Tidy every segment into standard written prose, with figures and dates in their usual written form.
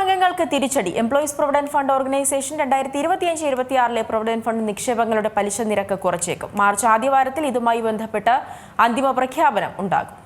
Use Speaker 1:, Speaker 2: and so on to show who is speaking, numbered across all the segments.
Speaker 1: അംഗങ്ങൾക്ക് തിരിച്ചടി. Employees provident fund organisation 2025-26 provident fund നിക്ഷേപങ്ങളുടെ പലിശ നിരക്ക് കുറച്ചേക്കും. മാർച്ച് ആദ്യവാരത്തിൽ ഇതുമായി ബന്ധപ്പെട്ട് അന്തിമ പ്രഖ്യാപനം ഉണ്ടാകും.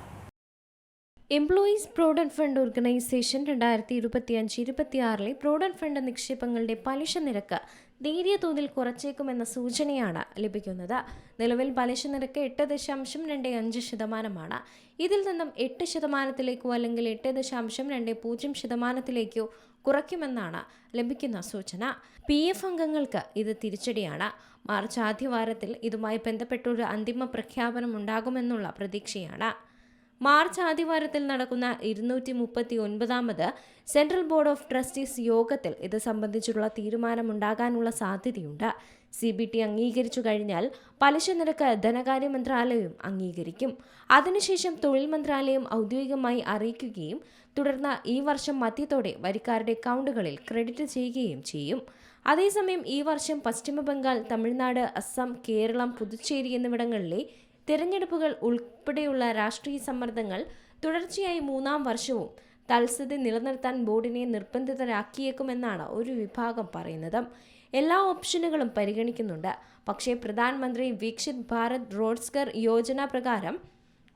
Speaker 2: Employees provident fund organisation 2025-26 provident fund നിക്ഷേപങ്ങളുടെ പലിശ നിരക്ക് നേരിയ തോതിൽ കുറച്ചേക്കുമെന്ന സൂചനയാണ് ലഭിക്കുന്നത്. നിലവിൽ പലിശ നിരക്ക് 8.25%. ഇതിൽ നിന്നും 8%-ലേക്കോ അല്ലെങ്കിൽ 8.20%-ലേക്കോ കുറയ്ക്കുമെന്നാണ് ലഭിക്കുന്ന സൂചന. PF അംഗങ്ങൾക്ക് ഇത് തിരിച്ചടിയാണ്. മാർച്ച് ആദ്യവാരത്തിൽ ഇതുമായി ബന്ധപ്പെട്ടൊരു അന്തിമ പ്രഖ്യാപനം ഉണ്ടാകുമെന്നുള്ള പ്രതീക്ഷയാണ്. മാർച്ച് ആദ്യവാരത്തിൽ നടക്കുന്ന 239ാമത് സെൻട്രൽ ബോർഡ് ഓഫ് ട്രസ്റ്റീസ് യോഗത്തിൽ ഇത് സംബന്ധിച്ചുള്ള തീരുമാനമുണ്ടാകാനുള്ള സാധ്യതയുണ്ട്. CBT അംഗീകരിച്ചു കഴിഞ്ഞാൽ പലിശ നിരക്ക് ധനകാര്യ മന്ത്രാലയവും അംഗീകരിക്കും. അതിനുശേഷം തൊഴിൽ മന്ത്രാലയം ഔദ്യോഗികമായി അറിയിക്കുകയും തുടർന്ന് ഈ വർഷം മധ്യത്തോടെ വരിക്കാരുടെ അക്കൗണ്ടുകളിൽ ക്രെഡിറ്റ് ചെയ്യുകയും ചെയ്യും. അതേസമയം ഈ വർഷം പശ്ചിമ ബംഗാൾ, തമിഴ്നാട്, അസം, കേരളം, പുതുച്ചേരി എന്നിവിടങ്ങളിലെ തിരഞ്ഞെടുപ്പുകൾ ഉൾപ്പെടെയുള്ള രാഷ്ട്രീയ സമ്മർദ്ദങ്ങൾ തുടർച്ചയായി 3ാം വർഷവും തൽസ്ഥിതി നിലനിർത്താൻ ബോർഡിനെ നിർബന്ധിതരാക്കിയേക്കുമെന്നാണ് ഒരു വിഭാഗം പറയുന്നത്. എല്ലാ ഓപ്ഷനുകളും പരിഗണിക്കുന്നുണ്ട്. പക്ഷേ പ്രധാനമന്ത്രി വികസിത് ഭാരത് റോസ്ഗർ യോജന പ്രകാരം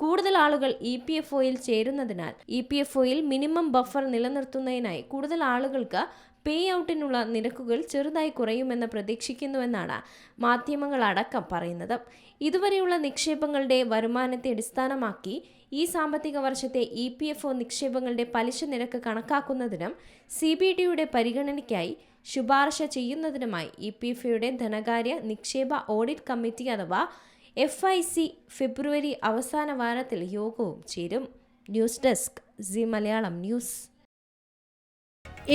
Speaker 2: കൂടുതൽ ആളുകൾ EPFOയിൽ ചേരുന്നതിനാൽ EPFOയിൽ മിനിമം ബഫർ നിലനിർത്തുന്നതിനായി കൂടുതൽ ആളുകൾക്ക് പേ ഔട്ടിനുള്ള നിരക്കുകൾ ചെറുതായി കുറയുമെന്ന് പ്രതീക്ഷിക്കുന്നുവെന്നാണ് മാധ്യമങ്ങളടക്കം പറയുന്നത്. ഇതുവരെയുള്ള നിക്ഷേപങ്ങളുടെ വരുമാനത്തെ അടിസ്ഥാനമാക്കി ഈ സാമ്പത്തിക വർഷത്തെ EPFO നിക്ഷേപങ്ങളുടെ പലിശ നിരക്ക് കണക്കാക്കുന്നതിനും CBDയുടെ പരിഗണനയ്ക്കായി ശുപാർശ ചെയ്യുന്നതിനുമായി EPFOയുടെ ധനകാര്യ നിക്ഷേപ ഓഡിറ്റ് കമ്മിറ്റി അഥവാ FIC ഫെബ്രുവരി അവസാന വാരത്തിൽ യോഗവും ചേരും. News desk C Malayalam news.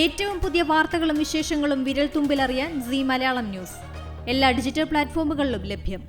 Speaker 3: ഏറ്റവും പുതിയ വാർത്തകളും വിശേഷങ്ങളും വിരൽ തുമ്പിലറിയാൻ സി മലയാളം ന്യൂസ് എല്ലാ ഡിജിറ്റൽ പ്ലാറ്റ്ഫോമുകളിലും ലഭ്യം.